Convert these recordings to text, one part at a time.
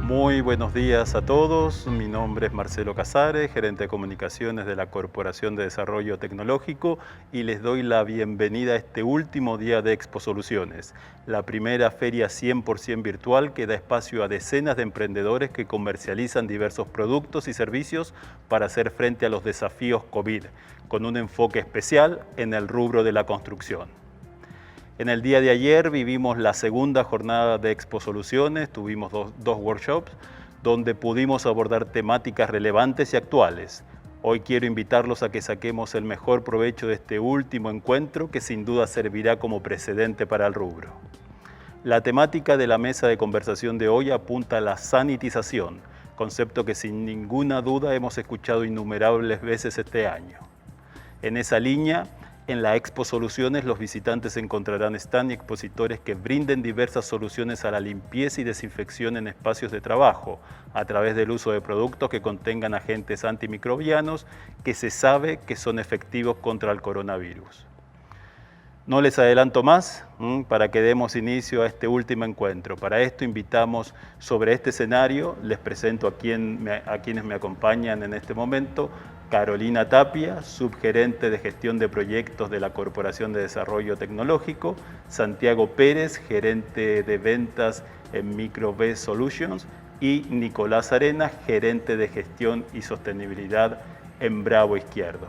Muy buenos días a todos, mi nombre es Marcelo Casares, gerente de comunicaciones de la Corporación de Desarrollo Tecnológico y les doy la bienvenida a este último día de Expo Soluciones, la primera feria 100% virtual que da espacio a decenas de emprendedores que comercializan diversos productos y servicios para hacer frente a los desafíos COVID, con un enfoque especial en el rubro de la construcción. En el día de ayer vivimos la segunda jornada de Expo Soluciones, tuvimos dos workshops donde pudimos abordar temáticas relevantes y actuales. Hoy quiero invitarlos a que saquemos el mejor provecho de este último encuentro que sin duda servirá como precedente para el rubro. La temática de la mesa de conversación de hoy apunta a la sanitización, concepto que sin ninguna duda hemos escuchado innumerables veces este año. En esa línea, en la Expo Soluciones los visitantes encontrarán stand y expositores que brinden diversas soluciones a la limpieza y desinfección en espacios de trabajo a través del uso de productos que contengan agentes antimicrobianos que se sabe que son efectivos contra el coronavirus. No les adelanto más para que demos inicio a este último encuentro. Para esto invitamos sobre este escenario, les presento a quienes me acompañan en este momento. Carolina Tapia, subgerente de gestión de proyectos de la Corporación de Desarrollo Tecnológico, Santiago Pérez, gerente de ventas en MicroB Solutions y Nicolás Arenas, gerente de gestión y sostenibilidad en Bravo Izquierdo.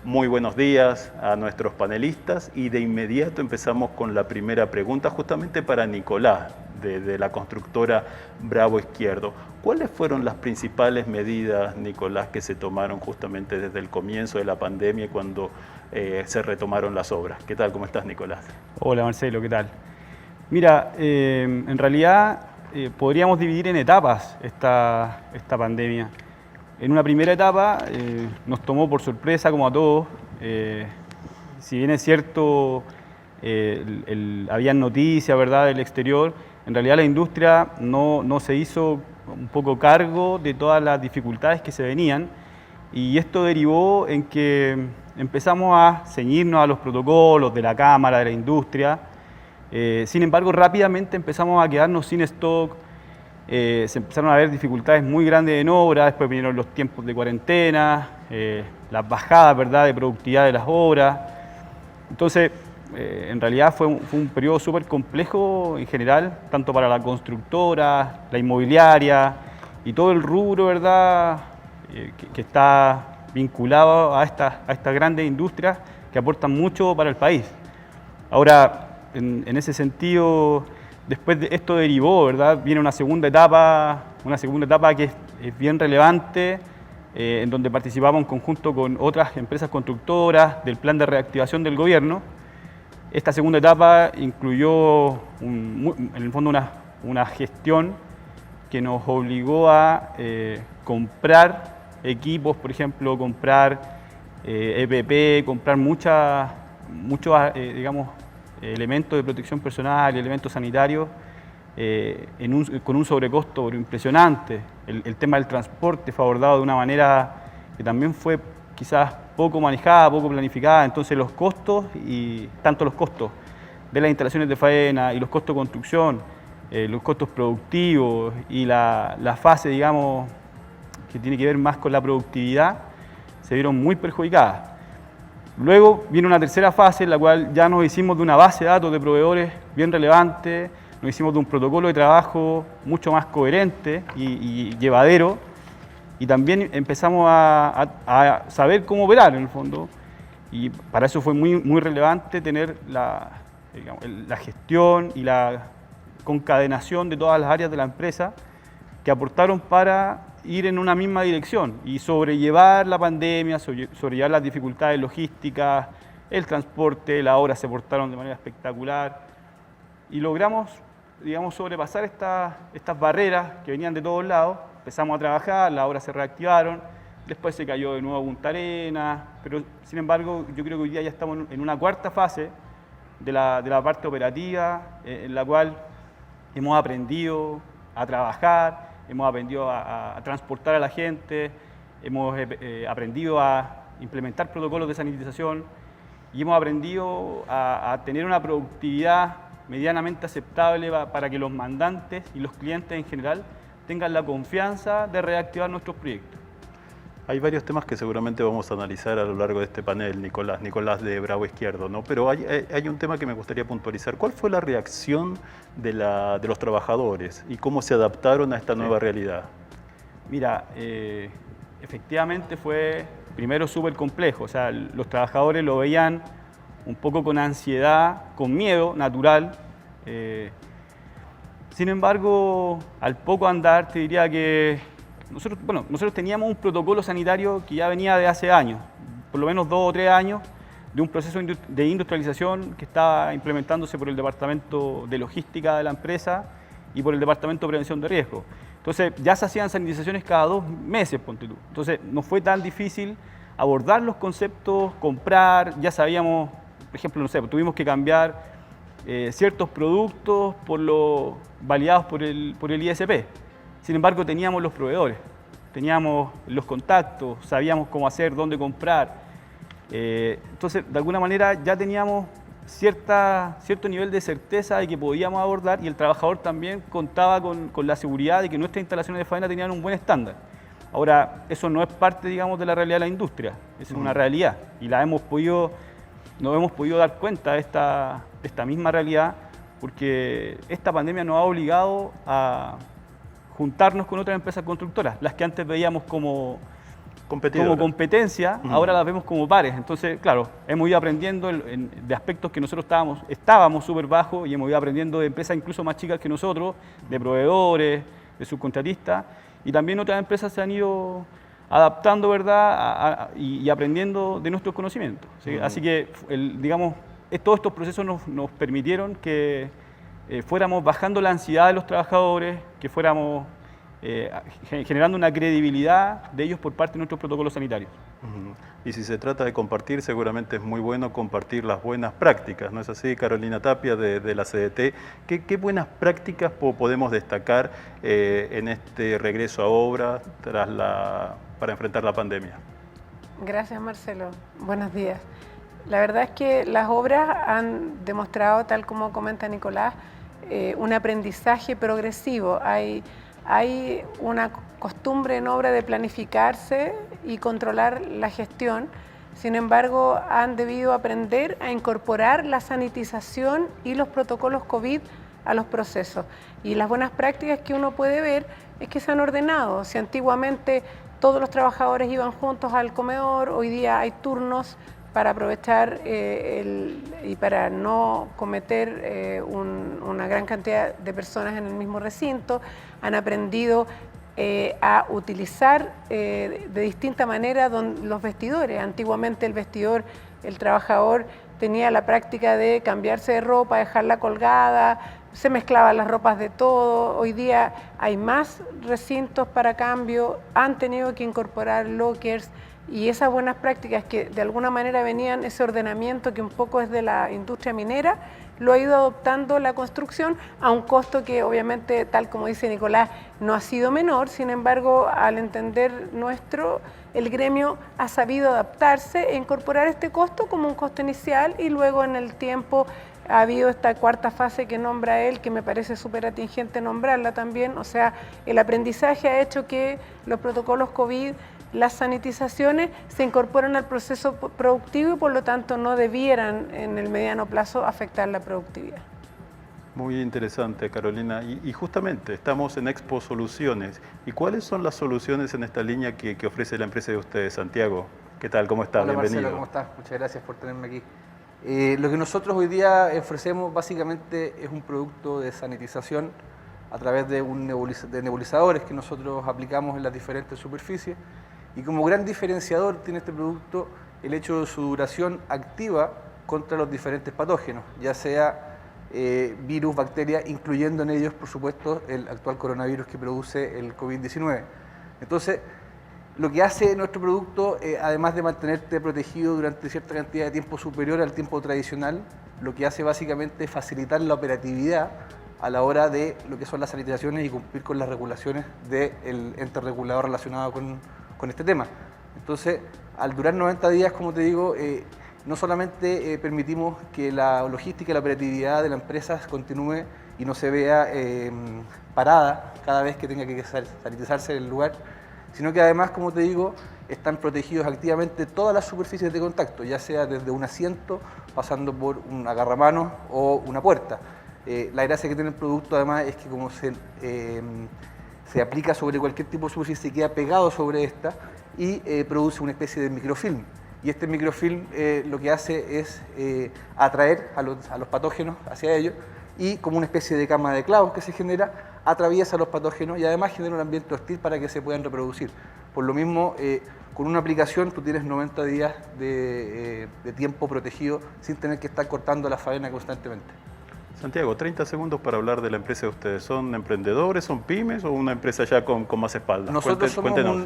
Muy buenos días a nuestros panelistas y de inmediato empezamos con la primera pregunta justamente para Nicolás de la constructora Bravo Izquierdo. ¿Cuáles fueron las principales medidas, Nicolás, que se tomaron justamente desde el comienzo de la pandemia cuando se retomaron las obras? ¿Qué tal? ¿Cómo estás, Nicolás? Hola, Marcelo, ¿qué tal? Mira, en realidad podríamos dividir en etapas esta pandemia. En una primera etapa nos tomó por sorpresa como a todos. Si bien es cierto, habían noticias, ¿verdad?, del exterior, en realidad la industria no se hizo un poco cargo de todas las dificultades que se venían y esto derivó en que empezamos a ceñirnos a los protocolos de la Cámara, de la industria. Sin embargo, rápidamente empezamos a quedarnos sin stock. Se empezaron a ver dificultades muy grandes en obra, después vinieron los tiempos de cuarentena, las bajadas, ¿verdad?, de productividad de las obras. Entonces, en realidad fue un periodo súper complejo en general, tanto para la constructora, la inmobiliaria y todo el rubro, ¿verdad?, que está vinculado a estas grandes industrias que aportan mucho para el país. Ahora, en ese sentido, después de esto derivó, ¿verdad?, viene una segunda etapa que es bien relevante, en donde participamos en conjunto con otras empresas constructoras del plan de reactivación del gobierno. Esta segunda etapa incluyó, en el fondo, una gestión que nos obligó a comprar equipos, por ejemplo, comprar EPP, comprar muchos elementos de protección personal y elementos sanitarios con un sobrecosto impresionante. El tema del transporte fue abordado de una manera que también fue quizás poco manejada, poco planificada, entonces los costos, y tanto los costos de las instalaciones de faena y los costos de construcción, los costos productivos y la fase, digamos, que tiene que ver más con la productividad, se vieron muy perjudicadas. Luego viene una tercera fase en la cual ya nos hicimos de una base de datos de proveedores bien relevante, nos hicimos de un protocolo de trabajo mucho más coherente y llevadero, y también empezamos a saber cómo operar en el fondo, y para eso fue muy relevante tener la gestión y la concadenación de todas las áreas de la empresa que aportaron para ir en una misma dirección y sobrellevar la pandemia, sobrellevar las dificultades logísticas, el transporte, las obras se portaron de manera espectacular y logramos, digamos, sobrepasar estas barreras que venían de todos lados. Empezamos a trabajar, las obras se reactivaron, después se cayó de nuevo Punta Arenas, pero sin embargo yo creo que hoy día ya estamos en una cuarta fase de la parte operativa, en la cual hemos aprendido a trabajar, hemos aprendido a transportar a la gente, hemos aprendido a implementar protocolos de sanitización y hemos aprendido a tener una productividad medianamente aceptable para que los mandantes y los clientes en general tengan la confianza de reactivar nuestros proyectos. Hay varios temas que seguramente vamos a analizar a lo largo de este panel, Nicolás de Bravo Izquierdo, ¿no? Pero hay un tema que me gustaría puntualizar. ¿Cuál fue la reacción de los trabajadores y cómo se adaptaron a esta nueva realidad? Mira, efectivamente fue primero súper complejo. O sea, los trabajadores lo veían un poco con ansiedad, con miedo natural. Sin embargo, al poco andar te diría que nosotros teníamos un protocolo sanitario que ya venía de hace años, por lo menos 2 o 3 años, de un proceso de industrialización que estaba implementándose por el Departamento de Logística de la empresa y por el Departamento de Prevención de Riesgo. Entonces ya se hacían sanitizaciones cada 2 meses, ponte tú. Entonces no fue tan difícil abordar los conceptos, comprar, ya sabíamos, por ejemplo, no sé, tuvimos que cambiar ciertos productos por los validados por el ISP. Sin embargo, teníamos los proveedores, teníamos los contactos, sabíamos cómo hacer, dónde comprar. Entonces, de alguna manera ya teníamos cierto nivel de certeza de que podíamos abordar y el trabajador también contaba con la seguridad de que nuestras instalaciones de faena tenían un buen estándar. Ahora, eso no es parte, digamos, de la realidad de la industria, es una realidad y nos hemos podido dar cuenta de esta misma realidad porque esta pandemia nos ha obligado a juntarnos con otras empresas constructoras, las que antes veíamos como competencia, ahora las vemos como pares. Entonces, claro, hemos ido aprendiendo de aspectos que nosotros estábamos súper bajos y hemos ido aprendiendo de empresas incluso más chicas que nosotros, de proveedores, de subcontratistas, y también otras empresas se han ido adaptando, ¿verdad?, y aprendiendo de nuestros conocimientos. ¿Sí? Así que, digamos, todos estos procesos nos permitieron que fuéramos bajando la ansiedad de los trabajadores, que fuéramos generando una credibilidad de ellos por parte de nuestros protocolos sanitarios. Y si se trata de compartir, seguramente es muy bueno compartir las buenas prácticas, ¿no es así, Carolina Tapia de la CDT? ¿Qué buenas prácticas podemos destacar en este regreso a obra para enfrentar la pandemia? Gracias, Marcelo. Buenos días. La verdad es que las obras han demostrado, tal como comenta Nicolás, un aprendizaje progresivo. Hay una costumbre en obra de planificarse y controlar la gestión. Sin embargo, han debido aprender a incorporar la sanitización y los protocolos COVID a los procesos. Y las buenas prácticas que uno puede ver es que se han ordenado. Si antiguamente todos los trabajadores iban juntos al comedor, hoy día hay turnos para aprovechar y para no cometer una gran cantidad de personas en el mismo recinto. Han aprendido a utilizar de distinta manera los vestidores. Antiguamente el trabajador tenía la práctica de cambiarse de ropa, dejarla colgada, se mezclaban las ropas de todo. Hoy día hay más recintos para cambio, han tenido que incorporar lockers, y esas buenas prácticas que de alguna manera venían, ese ordenamiento que un poco es de la industria minera, lo ha ido adoptando la construcción a un costo que obviamente, tal como dice Nicolás, no ha sido menor. Sin embargo, al entender el gremio ha sabido adaptarse e incorporar este costo como un costo inicial, y luego en el tiempo ha habido esta cuarta fase que nombra él, que me parece súper atingente nombrarla también. O sea, el aprendizaje ha hecho que los protocolos COVID, las sanitizaciones, se incorporan al proceso productivo y por lo tanto no debieran en el mediano plazo afectar la productividad. Muy interesante, Carolina. Y justamente estamos en Expo Soluciones. ¿Y cuáles son las soluciones en esta línea que ofrece la empresa de ustedes, Santiago? ¿Qué tal? ¿Cómo estás? Hola, Bienvenido. Marcelo, ¿cómo estás? Muchas gracias por tenerme aquí. Lo que nosotros hoy día ofrecemos básicamente es un producto de sanitización a través de nebulizadores que nosotros aplicamos en las diferentes superficies. Y como gran diferenciador tiene este producto el hecho de su duración activa contra los diferentes patógenos, ya sea virus, bacterias, incluyendo en ellos, por supuesto, el actual coronavirus que produce el COVID-19. Entonces, lo que hace nuestro producto, además de mantenerte protegido durante cierta cantidad de tiempo superior al tiempo tradicional, lo que hace básicamente es facilitar la operatividad a la hora de lo que son las sanitizaciones y cumplir con las regulaciones del ente regulador relacionado con este tema. Entonces, al durar 90 días, como te digo, no solamente permitimos que la logística y la operatividad de la empresa continúe y no se vea parada cada vez que tenga que sanitizarse el lugar, sino que además, como te digo, están protegidos activamente todas las superficies de contacto, ya sea desde un asiento, pasando por un agarramanos o una puerta. La gracia que tiene el producto además es que como se aplica sobre cualquier tipo de superficie, queda pegado sobre esta y produce una especie de microfilm. Y este microfilm lo que hace es atraer a los patógenos hacia ellos, y como una especie de cama de clavos que se genera, atraviesa los patógenos y además genera un ambiente hostil para que se puedan reproducir. Por lo mismo, con una aplicación tú tienes 90 días de tiempo protegido sin tener que estar cortando la faena constantemente. Santiago, 30 segundos para hablar de la empresa de ustedes. ¿Son emprendedores, son pymes o una empresa ya con más espalda? Nosotros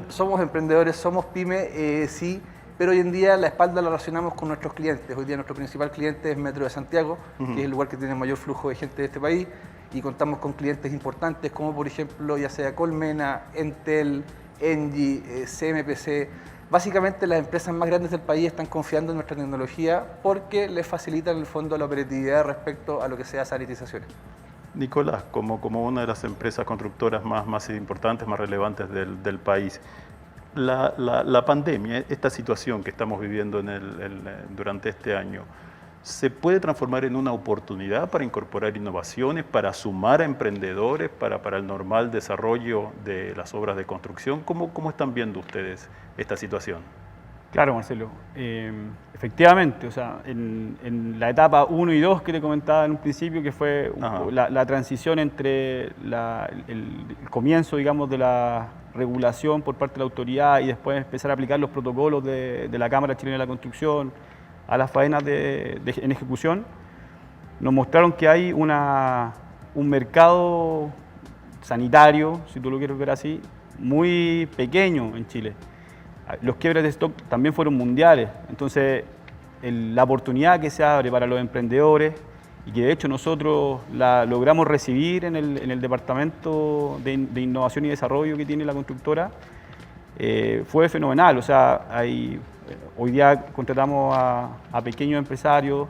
somos emprendedores, somos pymes, sí, pero hoy en día la espalda la relacionamos con nuestros clientes. Hoy día nuestro principal cliente es Metro de Santiago, que es el lugar que tiene mayor flujo de gente de este país, y contamos con clientes importantes como por ejemplo ya sea Colmena, Entel, Engie, CMPC. Básicamente las empresas más grandes del país están confiando en nuestra tecnología porque les facilita en el fondo la operatividad respecto a lo que sea sanitizaciones. Nicolás, como una de las empresas constructoras más importantes, más relevantes del país, la pandemia, esta situación que estamos viviendo durante este año, ¿se puede transformar en una oportunidad para incorporar innovaciones, para sumar a emprendedores, para el normal desarrollo de las obras de construcción? ¿Cómo están viendo ustedes esta situación? Claro, Marcelo. Efectivamente, o sea, en la etapa 1 y 2 que te comentaba en un principio, que fue la transición entre el comienzo, digamos, de la regulación por parte de la autoridad y después empezar a aplicar los protocolos de la Cámara Chilena de la Construcción a las faenas en ejecución, nos mostraron que hay un mercado sanitario, si tú lo quieres ver así, muy pequeño en Chile. Los quiebres de stock también fueron mundiales, entonces la oportunidad que se abre para los emprendedores y que de hecho nosotros la logramos recibir en el Departamento de Innovación y Desarrollo que tiene la constructora, fue fenomenal. O sea, hoy día contratamos a pequeños empresarios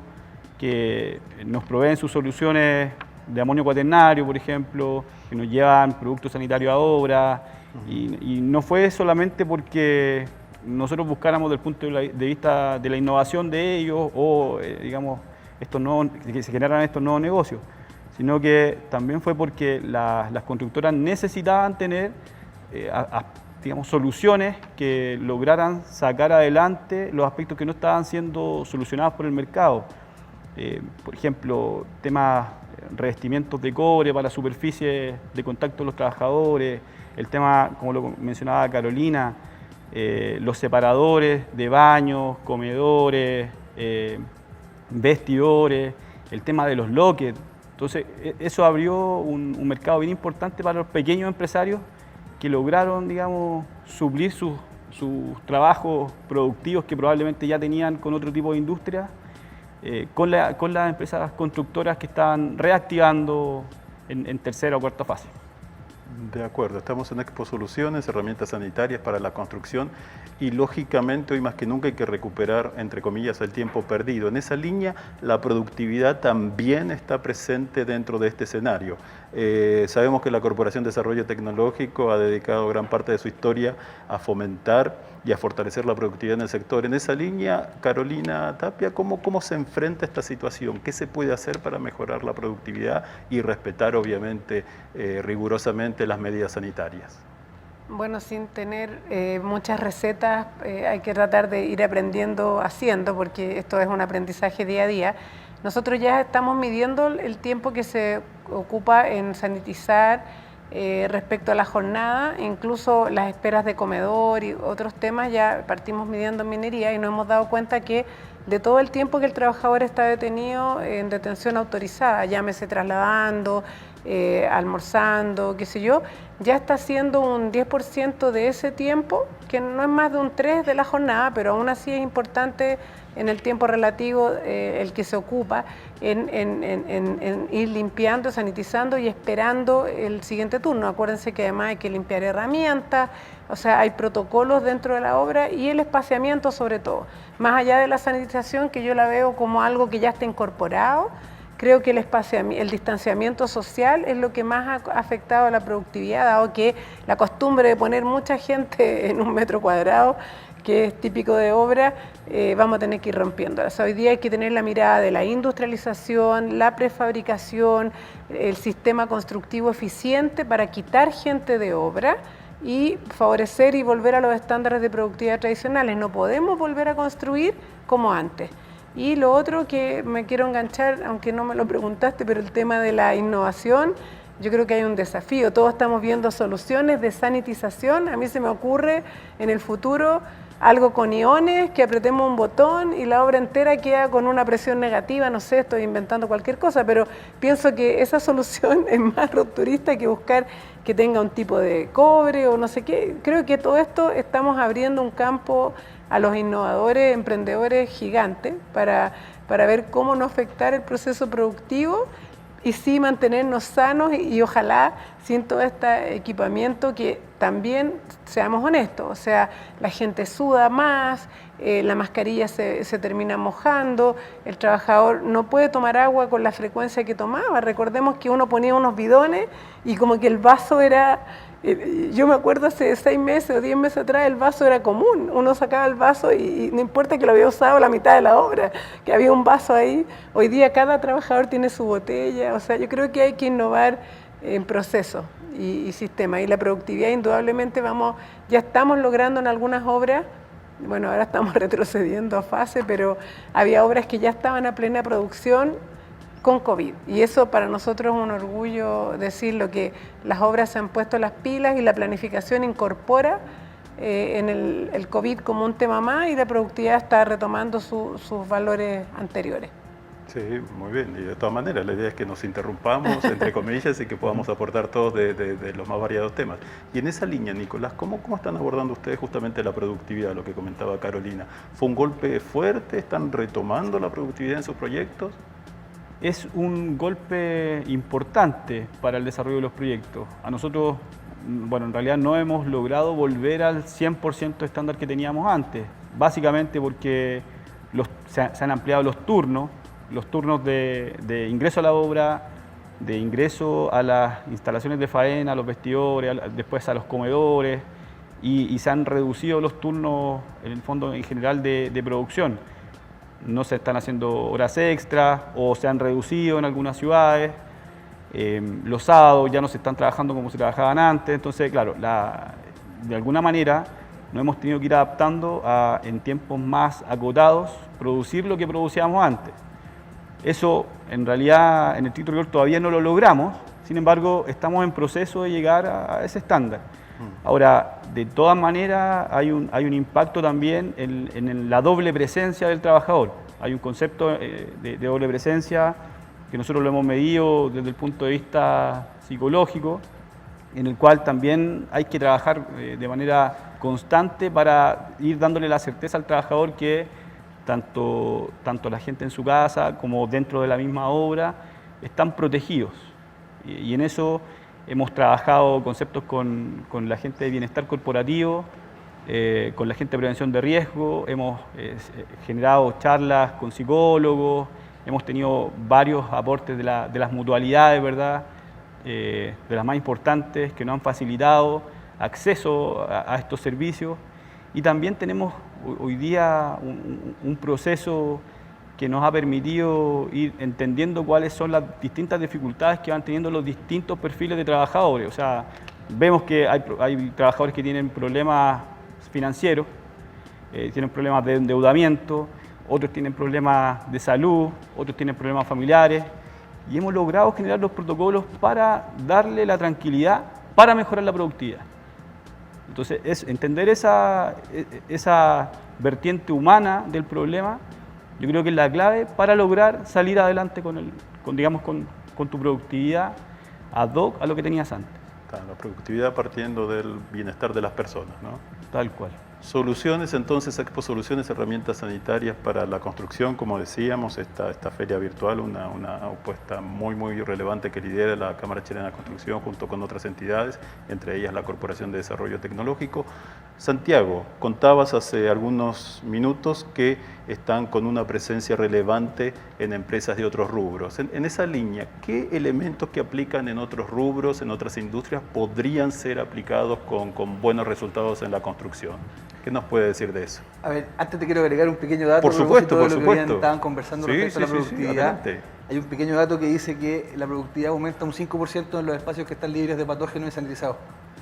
que nos proveen sus soluciones de amonio cuaternario, por ejemplo, que nos llevan productos sanitarios a obra, y no fue solamente porque nosotros buscáramos desde el punto de vista de la innovación de ellos o, digamos, que se generaran estos nuevos negocios, sino que también fue porque las constructoras necesitaban tener digamos, soluciones que lograran sacar adelante los aspectos que no estaban siendo solucionados por el mercado. Por ejemplo, temas revestimientos de cobre para la superficie de contacto de los trabajadores, el tema, como lo mencionaba Carolina, los separadores de baños, comedores, vestidores, el tema de los lockers. Entonces, eso abrió un mercado bien importante para los pequeños empresarios que lograron, digamos, suplir sus trabajos productivos que probablemente ya tenían con otro tipo de industria, con las empresas constructoras que estaban reactivando en tercera o cuarta fase. De acuerdo, estamos en Expo Soluciones, herramientas sanitarias para la construcción, y lógicamente hoy más que nunca hay que recuperar, entre comillas, el tiempo perdido. En esa línea, la productividad también está presente dentro de este escenario. Sabemos que la Corporación de Desarrollo Tecnológico ha dedicado gran parte de su historia a fomentar y a fortalecer la productividad en el sector. En esa línea, Carolina Tapia, ¿cómo se enfrenta esta situación? ¿Qué se puede hacer para mejorar la productividad y respetar, obviamente, rigurosamente las medidas sanitarias? Bueno, sin tener muchas recetas, hay que tratar de ir aprendiendo haciendo, porque esto es un aprendizaje día a día. Nosotros ya estamos midiendo el tiempo que se ocupa en sanitizar respecto a la jornada, incluso las esperas de comedor y otros temas ya partimos midiendo en minería y nos hemos dado cuenta que de todo el tiempo que el trabajador está detenido en detención autorizada, llámese trasladando, almorzando, qué sé yo, ya está haciendo un 10% de ese tiempo, que no es más de un 3 de la jornada, pero aún así es importante en el tiempo relativo el que se ocupa en ir limpiando, sanitizando y esperando el siguiente turno. Acuérdense que además hay que limpiar herramientas, o sea, hay protocolos dentro de la obra y el espaciamiento sobre todo. Más allá de la sanitización, que yo la veo como algo que ya está incorporado, creo que el distanciamiento social es lo que más ha afectado a la productividad, dado que la costumbre de poner mucha gente en un metro cuadrado, que es típico de obra, vamos a tener que ir rompiéndola. O sea, hoy día hay que tener la mirada de la industrialización, la prefabricación, el sistema constructivo eficiente para quitar gente de obra y favorecer y volver a los estándares de productividad tradicionales. No podemos volver a construir como antes. Y lo otro que me quiero enganchar, aunque no me lo preguntaste, pero el tema de la innovación, yo creo que hay un desafío. Todos estamos viendo soluciones de sanitización. A mí se me ocurre en el futuro algo con iones, que apretemos un botón y la obra entera queda con una presión negativa. No sé, estoy inventando cualquier cosa, pero pienso que esa solución es más rupturista que buscar que tenga un tipo de cobre o no sé qué. Creo que todo esto estamos abriendo un campo a los innovadores, emprendedores gigantes para ver cómo no afectar el proceso productivo y sí mantenernos sanos y ojalá sin todo este equipamiento que también, seamos honestos, o sea, la gente suda más, la mascarilla se termina mojando, el trabajador no puede tomar agua con la frecuencia que tomaba. Recordemos que uno ponía unos bidones y como que el vaso era... Yo me acuerdo hace 6 meses o 10 meses atrás el vaso era común, uno sacaba el vaso y no importa que lo había usado la mitad de la obra, que había un vaso ahí. Hoy día cada trabajador tiene su botella, o sea, yo creo que hay que innovar en procesos y sistemas, y la productividad indudablemente ya estamos logrando en algunas obras, bueno, ahora estamos retrocediendo a fase, pero había obras que ya estaban a plena producción con COVID. Y eso para nosotros es un orgullo decirlo, que las obras se han puesto las pilas y la planificación incorpora en el COVID como un tema más y la productividad está retomando sus valores anteriores. Sí, muy bien. Y de todas maneras, la idea es que nos interrumpamos, entre comillas, y que podamos aportar todos de los más variados temas. Y en esa línea, Nicolás, ¿cómo están abordando ustedes justamente la productividad, lo que comentaba Carolina? ¿Fue un golpe fuerte? ¿Están retomando la productividad en sus proyectos? Es un golpe importante para el desarrollo de los proyectos. A nosotros, bueno, en realidad no hemos logrado volver al 100% estándar que teníamos antes, básicamente porque se han ampliado los turnos de ingreso a la obra, de ingreso a las instalaciones de faena, a los vestidores, después a los comedores, y se han reducido los turnos, en el fondo, en general, de producción. No se están haciendo horas extras o se han reducido en algunas ciudades. Los sábados ya no se están trabajando como se trabajaban antes. Entonces, claro, de alguna manera nos hemos tenido que ir adaptando a, en tiempos más acotados, producir lo que producíamos antes. Eso, en realidad, en el Distrito Rigor todavía no lo logramos. Sin embargo, estamos en proceso de llegar a ese estándar. Ahora, de todas maneras, hay un impacto también en la doble presencia del trabajador. Hay un concepto de doble presencia que nosotros lo hemos medido desde el punto de vista psicológico, en el cual también hay que trabajar de manera constante para ir dándole la certeza al trabajador que tanto la gente en su casa como dentro de la misma obra están protegidos. Y en eso hemos trabajado conceptos con la gente de bienestar corporativo, con la gente de prevención de riesgo, hemos generado charlas con psicólogos, hemos tenido varios aportes de las mutualidades, ¿verdad? De las más importantes, que nos han facilitado acceso a estos servicios. Y también tenemos hoy día un proceso que nos ha permitido ir entendiendo cuáles son las distintas dificultades que van teniendo los distintos perfiles de trabajadores. O sea, vemos que hay trabajadores que tienen problemas financieros, tienen problemas de endeudamiento, otros tienen problemas de salud, otros tienen problemas familiares, y hemos logrado generar los protocolos para darle la tranquilidad para mejorar la productividad. Entonces, entender esa vertiente humana del problema, yo creo que es la clave para lograr salir adelante con tu productividad ad hoc a lo que tenías antes. La productividad partiendo del bienestar de las personas, ¿no? Tal cual. Soluciones, entonces, Expo Soluciones, herramientas sanitarias para la construcción, como decíamos, esta feria virtual, una apuesta muy relevante que lidera la Cámara Chilena de Construcción junto con otras entidades, entre ellas la Corporación de Desarrollo Tecnológico. Santiago, contabas hace algunos minutos que están con una presencia relevante en empresas de otros rubros. En esa línea, ¿qué elementos que aplican en otros rubros, en otras industrias, podrían ser aplicados con buenos resultados en la construcción? ¿Qué nos puede decir de eso? A ver, antes te quiero agregar un pequeño dato. Por supuesto, de lo que estaban conversando respecto a la productividad. Sí, hay un pequeño dato que dice que la productividad aumenta un 5% en los espacios que están libres de patógenos y sanitizados.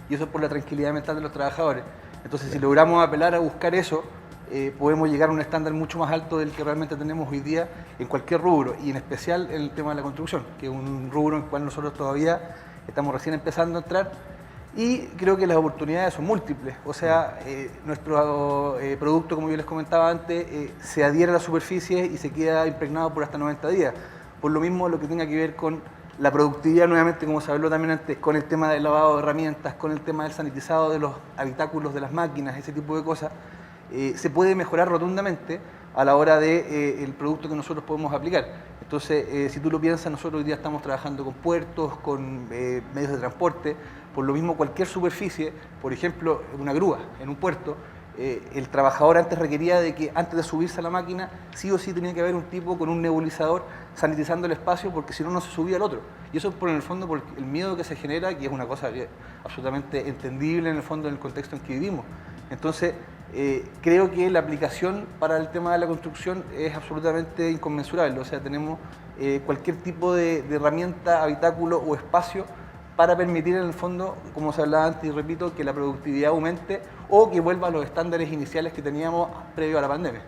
Y eso es por la tranquilidad mental de los trabajadores. Entonces, si logramos apelar a buscar eso, podemos llegar a un estándar mucho más alto del que realmente tenemos hoy día en cualquier rubro, y en especial en el tema de la construcción, que es un rubro en el cual nosotros todavía estamos recién empezando a entrar. Y creo que las oportunidades son múltiples. O sea, nuestro producto, como yo les comentaba antes, se adhiere a la superficie y se queda impregnado por hasta 90 días. Por lo mismo, lo que tenga que ver con la productividad, nuevamente, como se habló también antes, con el tema del lavado de herramientas, con el tema del sanitizado de los habitáculos de las máquinas, ese tipo de cosas, se puede mejorar rotundamente a la hora del producto que nosotros podemos aplicar. Entonces, si tú lo piensas, nosotros hoy día estamos trabajando con puertos, con medios de transporte. Por lo mismo, cualquier superficie, por ejemplo, una grúa en un puerto, el trabajador antes requería de que antes de subirse a la máquina, sí o sí tenía que haber un tipo con un nebulizador sanitizando el espacio, porque si no, no se subía al otro. Y eso, en el fondo, por el miedo que se genera, que es una cosa absolutamente entendible en el fondo, en el contexto en que vivimos. Entonces, creo que la aplicación para el tema de la construcción es absolutamente inconmensurable. O sea, tenemos cualquier tipo de herramienta, habitáculo o espacio para permitir, en el fondo, como se hablaba antes, y repito, que la productividad aumente o que vuelva a los estándares iniciales que teníamos previo a la pandemia.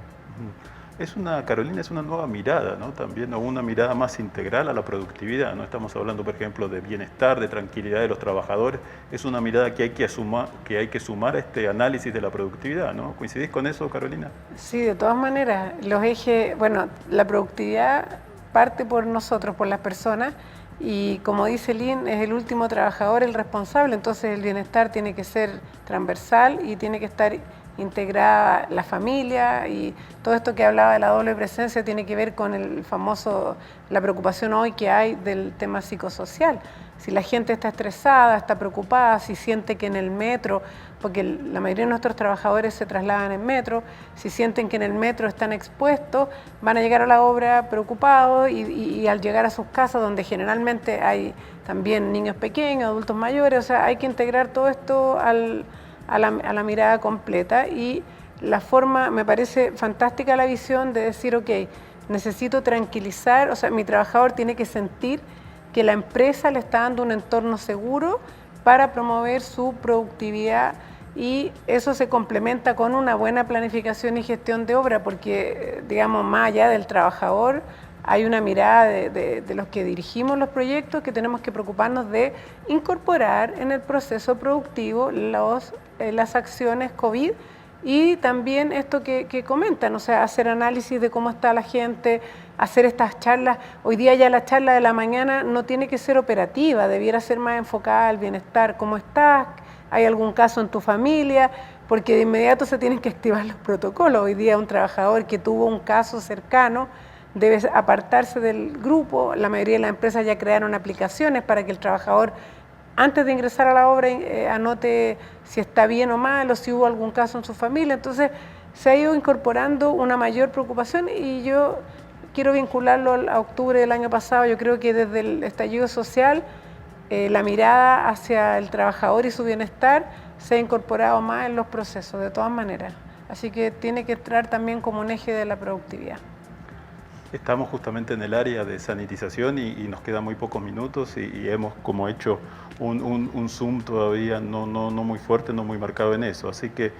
Carolina, es una nueva mirada, ¿no? También, o una mirada más integral a la productividad, ¿no? Estamos hablando, por ejemplo, de bienestar, de tranquilidad de los trabajadores. Es una mirada que hay que sumar a este análisis de la productividad, ¿no? ¿Coincidís con eso, Carolina? Sí, de todas maneras, los ejes, bueno, la productividad parte por nosotros, por las personas, y como dice Lynn, es el último trabajador el responsable, entonces el bienestar tiene que ser transversal y tiene que estar integrada la familia, y todo esto que hablaba de la doble presencia tiene que ver con la preocupación hoy que hay del tema psicosocial. Si la gente está estresada, está preocupada, si siente que en el metro, porque la mayoría de nuestros trabajadores se trasladan en metro, si sienten que en el metro están expuestos, van a llegar a la obra preocupados y al llegar a sus casas, donde generalmente hay también niños pequeños, adultos mayores, o sea, hay que integrar todo esto a la mirada completa. Y la forma, me parece fantástica la visión de decir, ok, necesito tranquilizar, o sea, mi trabajador tiene que sentir que la empresa le está dando un entorno seguro para promover su productividad, y eso se complementa con una buena planificación y gestión de obra, porque, digamos, más allá del trabajador, hay una mirada de los que dirigimos los proyectos, que tenemos que preocuparnos de incorporar en el proceso productivo las acciones COVID, y también esto que comentan, o sea, hacer análisis de cómo está la gente, hacer estas charlas. Hoy día ya la charla de la mañana no tiene que ser operativa, debiera ser más enfocada al bienestar. ¿Cómo estás? ¿Hay algún caso en tu familia? Porque de inmediato se tienen que activar los protocolos. Hoy día un trabajador que tuvo un caso cercano debe apartarse del grupo. La mayoría de las empresas ya crearon aplicaciones para que el trabajador, antes de ingresar a la obra, anote si está bien o mal, o si hubo algún caso en su familia. Entonces, se ha ido incorporando una mayor preocupación, y yo quiero vincularlo a octubre del año pasado. Yo creo que desde el estallido social, la mirada hacia el trabajador y su bienestar se ha incorporado más en los procesos, de todas maneras. Así que tiene que entrar también como un eje de la productividad. Estamos justamente en el área de sanitización y nos quedan muy pocos minutos, y hemos como hecho un zoom todavía no muy fuerte, no muy marcado en eso. Así que,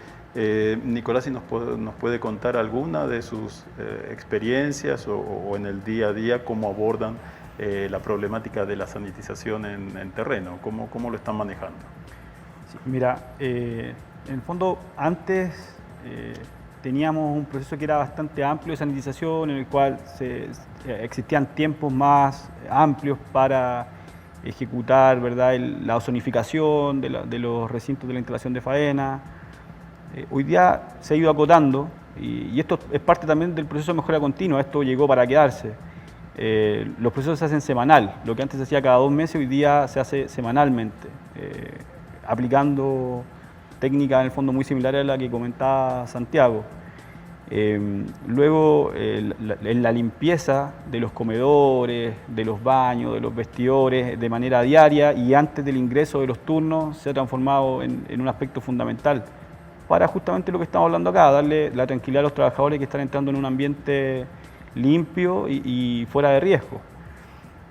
Nicolás, si nos puede contar alguna de sus experiencias o en el día a día, cómo abordan la problemática de la sanitización en terreno, cómo lo están manejando. Sí, mira, en el fondo antes teníamos un proceso que era bastante amplio de sanitización, en el cual existían tiempos más amplios para ejecutar, ¿verdad?, la ozonificación de los recintos de la instalación de faena. Hoy día se ha ido acotando y esto es parte también del proceso de mejora continua, esto llegó para quedarse. Los procesos se hacen semanal, lo que antes se hacía cada 2 meses, hoy día se hace semanalmente, aplicando técnicas en el fondo muy similares a la que comentaba Santiago. Luego, en la limpieza de los comedores, de los baños, de los vestidores de manera diaria y antes del ingreso de los turnos se ha transformado en un aspecto fundamental para justamente lo que estamos hablando acá, darle la tranquilidad a los trabajadores que están entrando en un ambiente limpio y fuera de riesgo.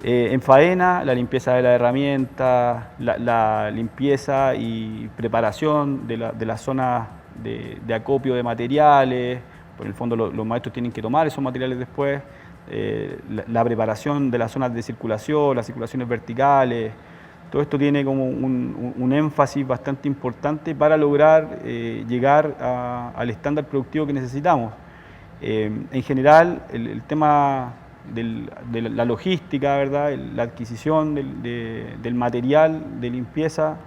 En faena, la limpieza de la herramienta, la limpieza y preparación de las zonas de acopio de materiales. Por el fondo los maestros tienen que tomar esos materiales después, la preparación de las zonas de circulación, las circulaciones verticales, todo esto tiene como un énfasis bastante importante para lograr llegar al estándar productivo que necesitamos. En general, el tema de la logística, ¿verdad?, la adquisición del material de limpieza,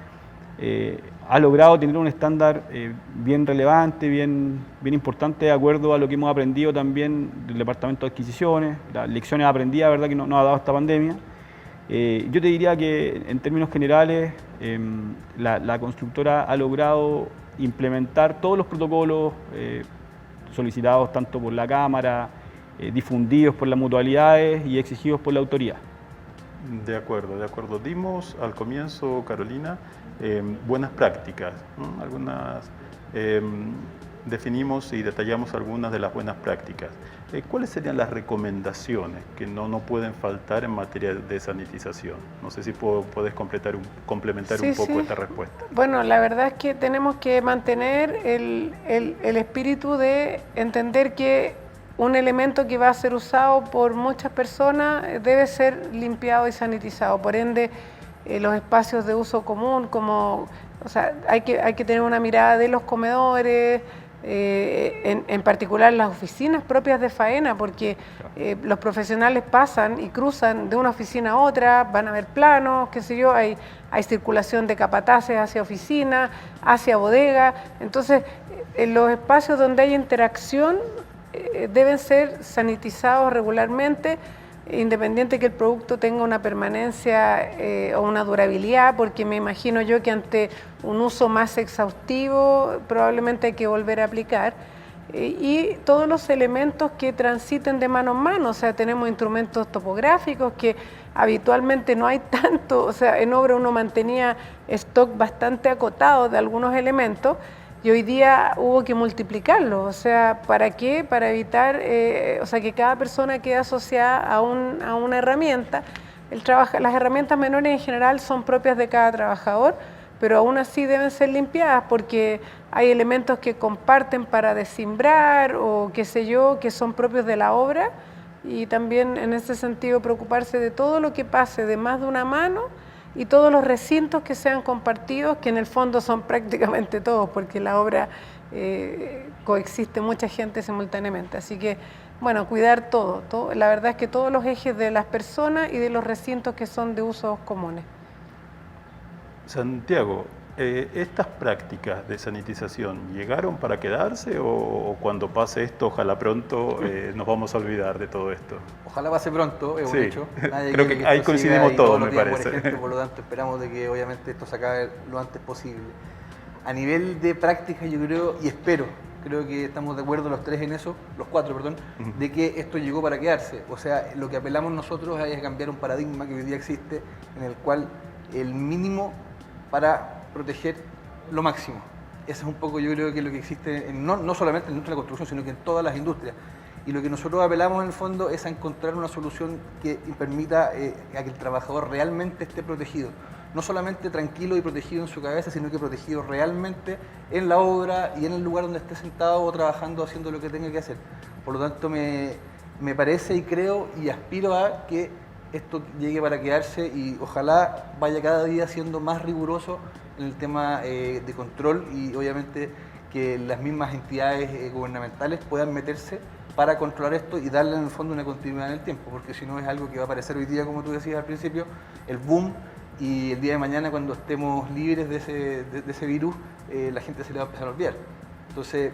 ha logrado tener un estándar bien relevante, bien importante, de acuerdo a lo que hemos aprendido también del Departamento de Adquisiciones, las lecciones aprendidas, ¿verdad?, que nos ha dado esta pandemia. Yo te diría que en términos generales la constructora ha logrado implementar todos los protocolos solicitados tanto por la Cámara, difundidos por las mutualidades y exigidos por la autoridad. De acuerdo, de acuerdo. Dimos al comienzo, Carolina, buenas prácticas, ¿no? Definimos y detallamos algunas de las buenas prácticas. ¿Cuáles serían las recomendaciones que no pueden faltar en materia de sanitización? No sé si puedes complementar un poco esta respuesta. Bueno, la verdad es que tenemos que mantener el espíritu de entender que un elemento que va a ser usado por muchas personas debe ser limpiado y sanitizado. Por ende, los espacios de uso común, hay que tener una mirada de los comedores, en particular las oficinas propias de faena, porque los profesionales pasan y cruzan de una oficina a otra, van a ver planos, qué sé yo, hay circulación de capataces hacia oficina, hacia bodega. Entonces, en los espacios donde hay interacción deben ser sanitizados regularmente, independiente que el producto tenga una permanencia o una durabilidad, porque me imagino yo que ante un uso más exhaustivo probablemente hay que volver a aplicar. Y todos los elementos que transiten de mano en mano, o sea, tenemos instrumentos topográficos que habitualmente no hay tanto, o sea, en obra uno mantenía stock bastante acotado de algunos elementos, y hoy día hubo que multiplicarlo, o sea, ¿para qué? Para evitar, que cada persona quede asociada a una herramienta. Las herramientas menores en general son propias de cada trabajador, pero aún así deben ser limpiadas porque hay elementos que comparten para descimbrar o qué sé yo, que son propios de la obra, y también en ese sentido preocuparse de todo lo que pase de más de una mano y todos los recintos que sean compartidos, que en el fondo son prácticamente todos, porque la obra coexiste mucha gente simultáneamente. Así que, bueno, cuidar todo. La verdad es que todos los ejes de las personas y de los recintos que son de usos comunes. Santiago, ¿estas prácticas de sanitización llegaron para quedarse o cuando pase esto, ojalá pronto, nos vamos a olvidar de todo esto? Ojalá pase pronto, es un hecho. Nadie creo que ahí coincidimos todos, me parece. Por lo tanto, esperamos de que obviamente esto se acabe lo antes posible. A nivel de práctica, yo creo y espero, creo que estamos de acuerdo los cuatro, de que esto llegó para quedarse. O sea, lo que apelamos nosotros es cambiar un paradigma que hoy día existe, en el cual el mínimo para proteger lo máximo. Eso es un poco, yo creo que lo que existe, no solamente en la industria de la construcción, sino que en todas las industrias. Y lo que nosotros apelamos en el fondo es a encontrar una solución que permita a que el trabajador realmente esté protegido. No solamente tranquilo y protegido en su cabeza, sino que protegido realmente en la obra y en el lugar donde esté sentado o trabajando, haciendo lo que tenga que hacer. Por lo tanto, me parece y creo y aspiro a que esto llegue para quedarse y ojalá vaya cada día siendo más riguroso en el tema de control y obviamente que las mismas entidades gubernamentales puedan meterse para controlar esto y darle en el fondo una continuidad en el tiempo, porque si no es algo que va a aparecer hoy día, como tú decías al principio, el boom y el día de mañana cuando estemos libres de ese virus, la gente se le va a empezar a olvidar. Entonces,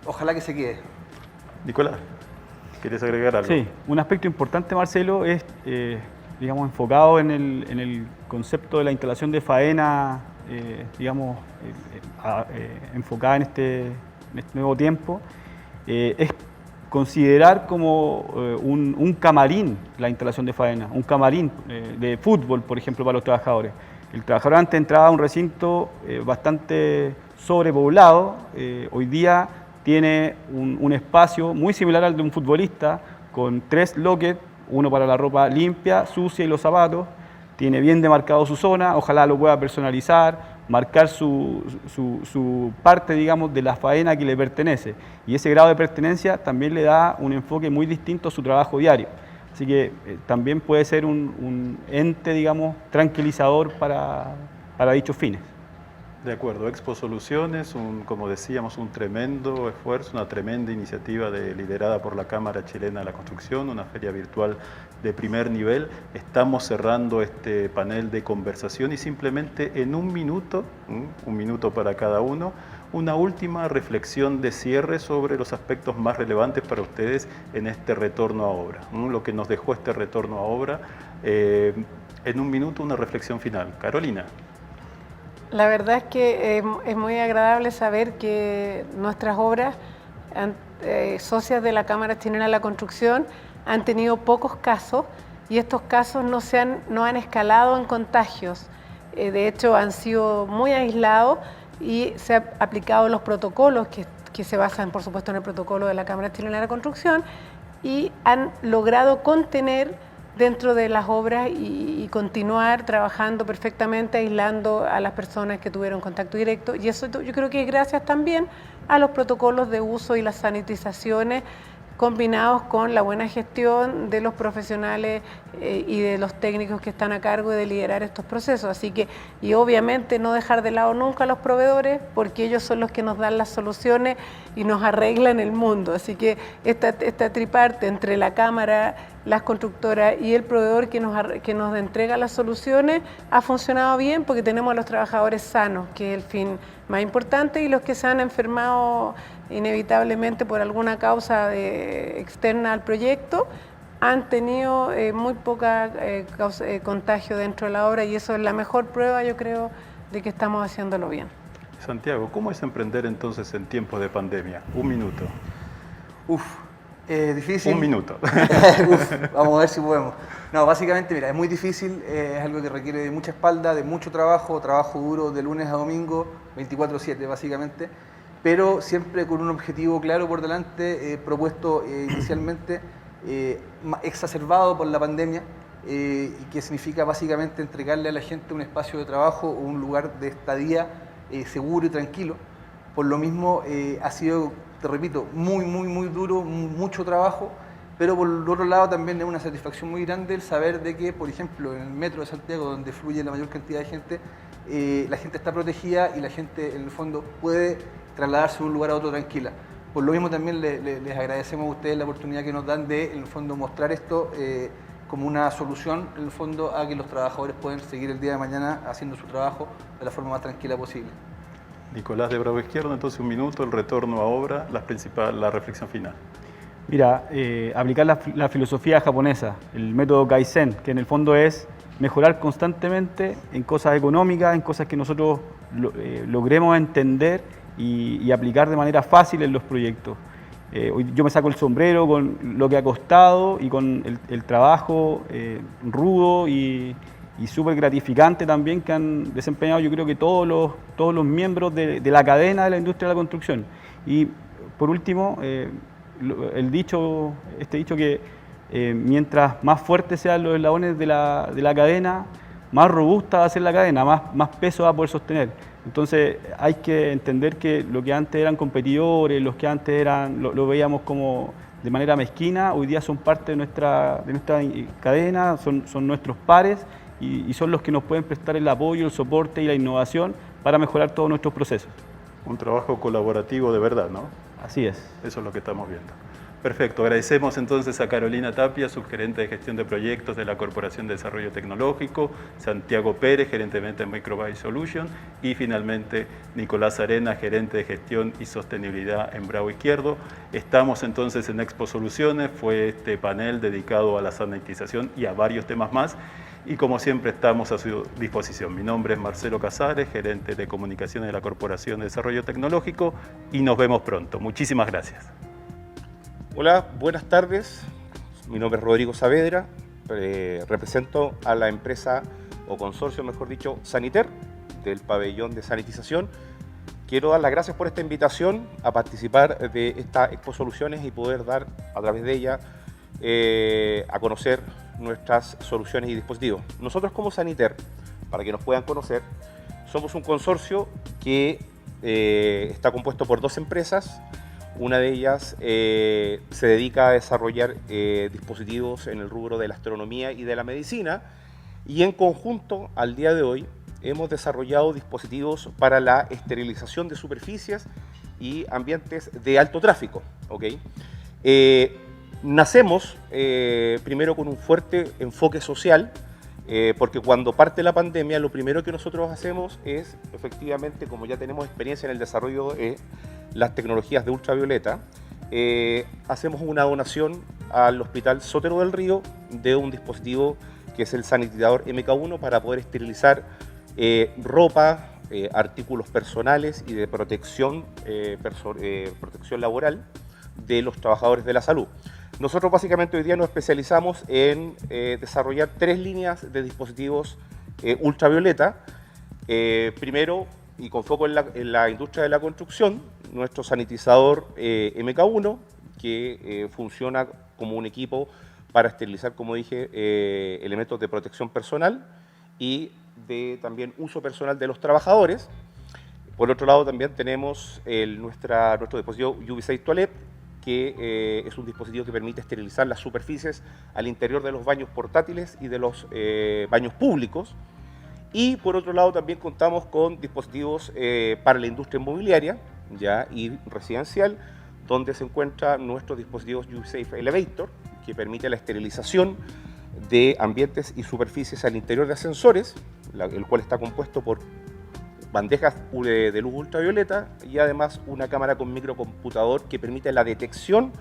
ojalá que se quede. Nicolás, ¿quieres agregar algo? Sí, un aspecto importante, Marcelo, es digamos, enfocado en el concepto de la instalación de faena, digamos, enfocada en este nuevo tiempo, es considerar como un camarín la instalación de faena, un camarín de fútbol, por ejemplo, para los trabajadores. El trabajador antes entraba a un recinto bastante sobrepoblado, hoy día tiene un espacio muy similar al de un futbolista, con 3 lockers, uno para la ropa limpia, sucia y los zapatos, tiene bien demarcado su zona, ojalá lo pueda personalizar, marcar su parte, digamos, de la faena que le pertenece. Y ese grado de pertenencia también le da un enfoque muy distinto a su trabajo diario. Así que también puede ser un ente, digamos, tranquilizador para dichos fines. De acuerdo, Expo Soluciones, como decíamos, un tremendo esfuerzo, una tremenda iniciativa liderada por la Cámara Chilena de la Construcción, una feria virtual de primer nivel. Estamos cerrando este panel de conversación y simplemente en un minuto para cada uno, una última reflexión de cierre sobre los aspectos más relevantes para ustedes en este retorno a obra, lo que nos dejó este retorno a obra. En un minuto, una reflexión final. Carolina. La verdad es que es muy agradable saber que nuestras obras, socias de la Cámara Chilena de la Construcción, han tenido pocos casos y estos casos no han escalado en contagios. De hecho, han sido muy aislados y se han aplicado los protocolos que se basan, por supuesto, en el protocolo de la Cámara Chilena de la Construcción y han logrado contener dentro de las obras y continuar trabajando perfectamente, aislando a las personas que tuvieron contacto directo. Y eso yo creo que es gracias también a los protocolos de uso y las sanitizaciones combinados con la buena gestión de los profesionales y de los técnicos que están a cargo de liderar estos procesos. Así que, y obviamente no dejar de lado nunca a los proveedores, porque ellos son los que nos dan las soluciones y nos arreglan el mundo. Así que esta triparte entre la Cámara, las constructoras y el proveedor que nos entrega las soluciones ha funcionado bien porque tenemos a los trabajadores sanos, que es el fin más importante, y los que se han enfermado inevitablemente por alguna causa externa al proyecto han tenido muy poca contagio dentro de la obra, y eso es la mejor prueba, yo creo, de que estamos haciéndolo bien. Santiago, ¿cómo es emprender entonces en tiempos de pandemia? Un minuto. Difícil. Un minuto. Vamos a ver si podemos. No, básicamente, mira, es muy difícil, es algo que requiere de mucha espalda, de mucho trabajo duro de lunes a domingo, 24/7 básicamente, pero siempre con un objetivo claro por delante, propuesto inicialmente, exacerbado por la pandemia, y que significa básicamente entregarle a la gente un espacio de trabajo o un lugar de estadía seguro y tranquilo. Por lo mismo ha sido, te repito, muy duro, mucho trabajo, pero por el otro lado también es una satisfacción muy grande el saber de que, por ejemplo, en el metro de Santiago, donde fluye la mayor cantidad de gente, la gente está protegida y la gente en el fondo puede trasladarse de un lugar a otro tranquila. Por lo mismo también les agradecemos a ustedes la oportunidad que nos dan de, en el fondo, mostrar esto como una solución, en el fondo, a que los trabajadores puedan seguir el día de mañana haciendo su trabajo de la forma más tranquila posible. Nicolás de Bravo Izquierdo, entonces un minuto, el retorno a obra, la reflexión final. Mira, aplicar la filosofía japonesa, el método Kaizen, que en el fondo es mejorar constantemente en cosas económicas, en cosas que nosotros logremos entender y aplicar de manera fácil en los proyectos. Yo me saco el sombrero con lo que ha costado y con el trabajo rudo y súper gratificante también que han desempeñado, yo creo que todos los miembros de la cadena de la industria de la construcción. Y por último, este dicho que mientras más fuertes sean los eslabones de la cadena, más robusta va a ser la cadena, más peso va a poder sostener. Entonces hay que entender que lo que antes eran competidores, los que antes lo veíamos como de manera mezquina, hoy día son parte de nuestra cadena, son nuestros pares y son los que nos pueden prestar el apoyo, el soporte y la innovación para mejorar todos nuestros procesos. Un trabajo colaborativo de verdad, ¿no? Así es. Eso es lo que estamos viendo. Perfecto, agradecemos entonces a Carolina Tapia, subgerente de gestión de proyectos de la Corporación de Desarrollo Tecnológico, Santiago Pérez, gerente de venta de Microbyte Solution, y finalmente Nicolás Arena, gerente de gestión y sostenibilidad en Bravo Izquierdo. Estamos entonces en Expo Soluciones, fue este panel dedicado a la sanitización y a varios temas más, y como siempre estamos a su disposición. Mi nombre es Marcelo Casares, gerente de comunicaciones de la Corporación de Desarrollo Tecnológico, y nos vemos pronto. Muchísimas gracias. Hola, buenas tardes. Mi nombre es Rodrigo Saavedra. Represento a la empresa o consorcio, mejor dicho, Saniter, del pabellón de sanitización. Quiero dar las gracias por esta invitación a participar de esta Expo Soluciones y poder dar a través de ella a conocer nuestras soluciones y dispositivos. Nosotros como Saniter, para que nos puedan conocer, somos un consorcio que está compuesto por 2 empresas. Una de ellas se dedica a desarrollar dispositivos en el rubro de la astronomía y de la medicina, y en conjunto al día de hoy hemos desarrollado dispositivos para la esterilización de superficies y ambientes de alto tráfico. ¿Okay? Nacemos primero con un fuerte enfoque social, porque cuando parte la pandemia lo primero que nosotros hacemos es, efectivamente, como ya tenemos experiencia en el desarrollo de las tecnologías de ultravioleta, hacemos una donación al Hospital Sotero del Río de un dispositivo que es el sanitizador MK1 para poder esterilizar ropa, artículos personales y de protección laboral de los trabajadores de la salud. Nosotros básicamente hoy día nos especializamos en desarrollar 3 líneas de dispositivos ultravioleta. Primero, y con foco en la industria de la construcción, nuestro sanitizador MK1, que funciona como un equipo para esterilizar, como dije, elementos de protección personal y de también uso personal de los trabajadores. Por otro lado, también tenemos nuestro dispositivo UV6 Toilet, que es un dispositivo que permite esterilizar las superficies al interior de los baños portátiles y de los baños públicos. Y por otro lado también contamos con dispositivos para la industria inmobiliaria y residencial, donde se encuentran nuestros dispositivos UV-Safe Elevator, que permite la esterilización de ambientes y superficies al interior de ascensores, el cual está compuesto por bandejas de luz ultravioleta y además una cámara con microcomputador que permite la detección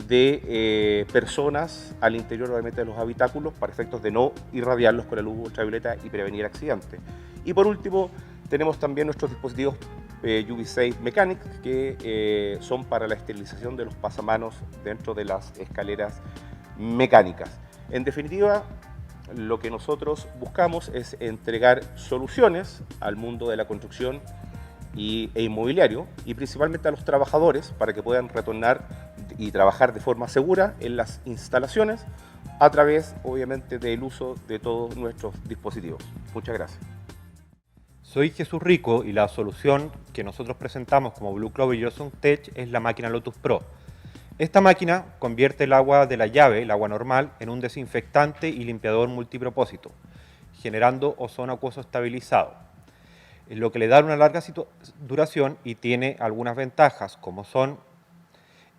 de personas al interior, obviamente, de los habitáculos para efectos de no irradiarlos con la luz ultravioleta y prevenir accidentes. Y por último, tenemos también nuestros dispositivos UV-Safe Mechanics, que son para la esterilización de los pasamanos dentro de las escaleras mecánicas. En definitiva, lo que nosotros buscamos es entregar soluciones al mundo de la construcción e inmobiliario, y principalmente a los trabajadores para que puedan retornar y trabajar de forma segura en las instalaciones a través, obviamente, del uso de todos nuestros dispositivos. Muchas gracias. Soy Jesús Rico y la solución que nosotros presentamos como Blue Clover y Johnson Tech es la máquina Lotus Pro. Esta máquina convierte el agua de la llave, el agua normal, en un desinfectante y limpiador multipropósito, generando ozono acuoso estabilizado, lo que le da una larga duración y tiene algunas ventajas, como son,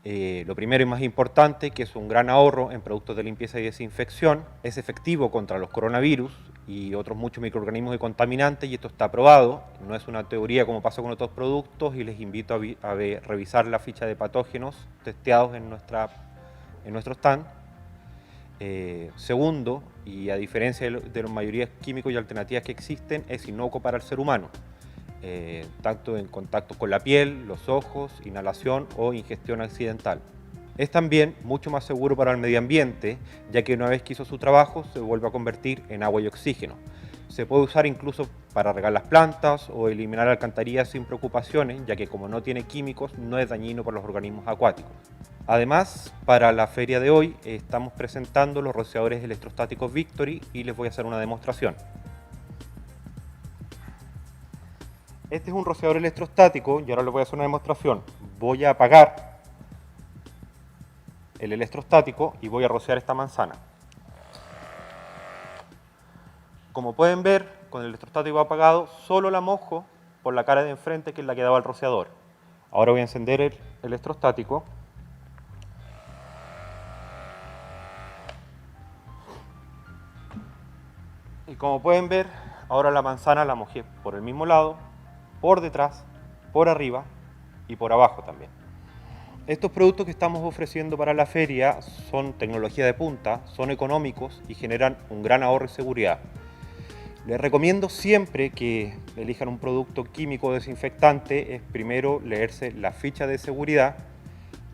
lo primero y más importante, que es un gran ahorro en productos de limpieza y desinfección, es efectivo contra los coronavirus y otros muchos microorganismos y contaminantes, y esto está probado, no es una teoría como pasa con otros productos, y les invito a revisar la ficha de patógenos testeados en nuestro stand. Segundo, y a diferencia de la mayoría de químicos y alternativas que existen, es inocuo para el ser humano, tanto en contacto con la piel, los ojos, inhalación o ingestión accidental. Es también mucho más seguro para el medio ambiente, ya que una vez que hizo su trabajo se vuelve a convertir en agua y oxígeno. Se puede usar incluso para regar las plantas o eliminar alcantarillas sin preocupaciones, ya que como no tiene químicos no es dañino para los organismos acuáticos. Además, para la feria de hoy estamos presentando los rociadores electrostáticos Victory y les voy a hacer una demostración. Este es un rociador electrostático y ahora les voy a hacer una demostración. Voy a apagar el electrostático y voy a rociar esta manzana. Como pueden ver, con el electrostático apagado, solo la mojo por la cara de enfrente, que es la que daba el rociador. Ahora voy a encender el electrostático Como pueden ver, ahora la manzana la mojé por el mismo lado, por detrás, por arriba y por abajo también. Estos productos que estamos ofreciendo para la feria son tecnología de punta, son económicos y generan un gran ahorro y seguridad. Les recomiendo siempre que elijan un producto químico desinfectante, es primero leerse la ficha de seguridad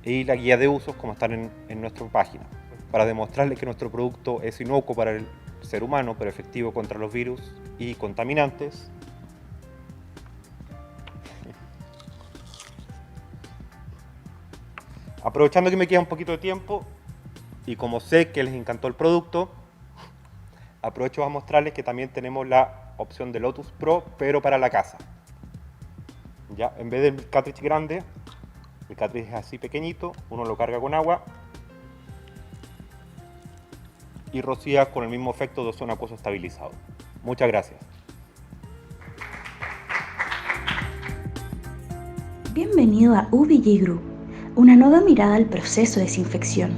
y la guía de usos como están en nuestra página, para demostrarles que nuestro producto es inocuo para el ser humano, pero efectivo contra los virus y contaminantes. Aprovechando que me queda un poquito de tiempo y como sé que les encantó el producto, aprovecho a mostrarles que también tenemos la opción de Lotus Pro, pero para la casa. Ya, en vez del cartridge grande, el cartridge es así pequeñito, uno lo carga con agua y rocía con el mismo efecto de ozono acuoso estabilizado. Muchas gracias. Bienvenido a UVG Group, una nueva mirada al proceso de desinfección.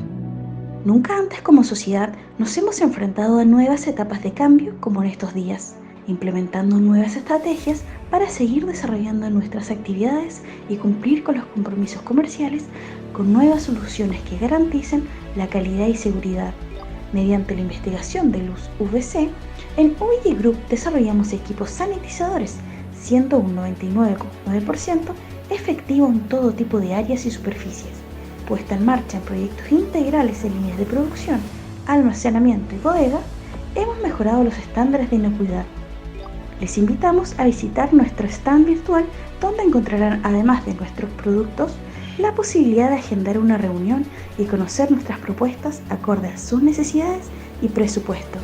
Nunca antes como sociedad nos hemos enfrentado a nuevas etapas de cambio como en estos días, implementando nuevas estrategias para seguir desarrollando nuestras actividades y cumplir con los compromisos comerciales con nuevas soluciones que garanticen la calidad y seguridad. Mediante la investigación de luz UVC, en UVG Group desarrollamos equipos sanitizadores, siendo un 99,9% efectivo en todo tipo de áreas y superficies. Puesta en marcha en proyectos integrales en líneas de producción, almacenamiento y bodega, hemos mejorado los estándares de inocuidad. Les invitamos a visitar nuestro stand virtual, donde encontrarán, además de nuestros productos, la posibilidad de agendar una reunión y conocer nuestras propuestas acorde a sus necesidades y presupuesto.